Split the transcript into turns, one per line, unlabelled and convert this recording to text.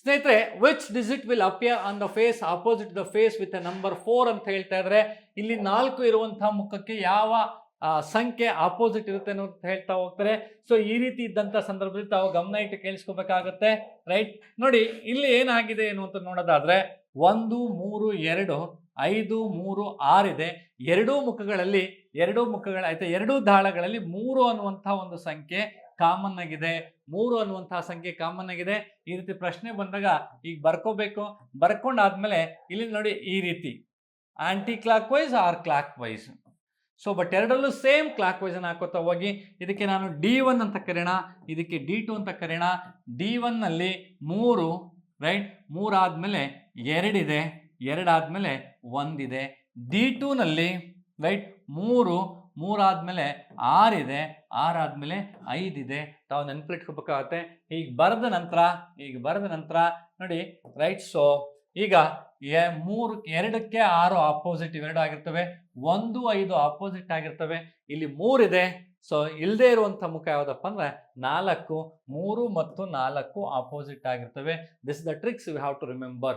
ಸ್ನೇಹಿತರೆ, which digit will appear on the face opposite the face with number 4 ಅಂತ ಹೇಳ್ತಾ ಇದ್ರೆ, ಇಲ್ಲಿ 4 ಇರುವಂತಹ ಮುಖಕ್ಕೆ ಯಾವ ಸಂಖ್ಯೆ ಆಪೋಸಿಟ್ ಇರುತ್ತೆ ಅಂತ ಹೇಳ್ತಾ ಹೋಗ್ತಾರೆ. ಸೊ ಈ ರೀತಿ ಇದ್ದಂತ ಸಂದರ್ಭದಲ್ಲಿ ತಾವು ಗಮನ ಇಟ್ಟು ಕೇಳಿಸ್ಕೋಬೇಕಾಗತ್ತೆ. ರೈಟ್, ನೋಡಿ ಇಲ್ಲಿ ಏನಾಗಿದೆ ಏನು ಅಂತ ನೋಡೋದಾದ್ರೆ 1 3 2 5 3 6 ಇದೆ. ಎರಡೂ ದಾಳಗಳಲ್ಲಿ 3 ಅನ್ನುವಂತಹ ಒಂದು ಸಂಖ್ಯೆ ಕಾಮನ್ ಆಗಿದೆ. 3 ಅನ್ನುವಂತಹ ಸಂಖ್ಯೆ ಕಾಮನ್ ಆಗಿದೆ. ಈ ರೀತಿ ಪ್ರಶ್ನೆ ಬಂದಾಗ ಈಗ ಬರ್ಕೋಬೇಕು. ಬರ್ಕೊಂಡಾದ್ಮೇಲೆ ಇಲ್ಲಿ ನೋಡಿ ಈ ರೀತಿ anticlockwise or clockwise. So but ಎರಡಲ್ಲೂ ಸೇಮ್ ಕ್ಲಾಕ್ ವೈಸ್ ಅನ್ನು ಹಾಕೋತಾ ಹೋಗಿ ಇದಕ್ಕೆ ನಾನು D1 ಅಂತ ಕರೆಯೋಣ, ಇದಕ್ಕೆ D2 ಅಂತ ಕರೆಯೋಣ. D1 ನಲ್ಲಿ 3, ರೈಟ್, 3 ಆದ್ಮೇಲೆ 2 ಇದೆ, 2 ಆದ್ಮೇಲೆ 1 ಇದೆ. D2 ನಲ್ಲಿ ರೈಟ್ 3 ಆದ್ಮೇಲೆ 6 ಇದೆ, 6 ಆದ್ಮೇಲೆ 5 ಇದೆ. ತಾವು ನೆನ್ಪಿಟ್ಕೋಬೇಕಾಗತ್ತೆ. ಈಗ ಬರೆದ ನಂತರ ನೋಡಿ ರೈಟ್. ಸೊ ಈಗ 2ಕ್ಕೆ 6 ಆಪೋಸಿಟ್ ಇವೆರಡು ಆಗಿರ್ತವೆ, 1 5 ಆಪೋಸಿಟ್ ಆಗಿರ್ತವೆ. ಇಲ್ಲಿ 3 ಇದೆ. ಸೊ ಇಲ್ಲದೆ ಇರುವಂತ ಮುಖ ಯಾವುದಪ್ಪ ಅಂದ್ರೆ 4. 3 ಮತ್ತು 4 ಆಪೋಸಿಟ್ ಆಗಿರ್ತವೆ. This is the tricks you have to remember.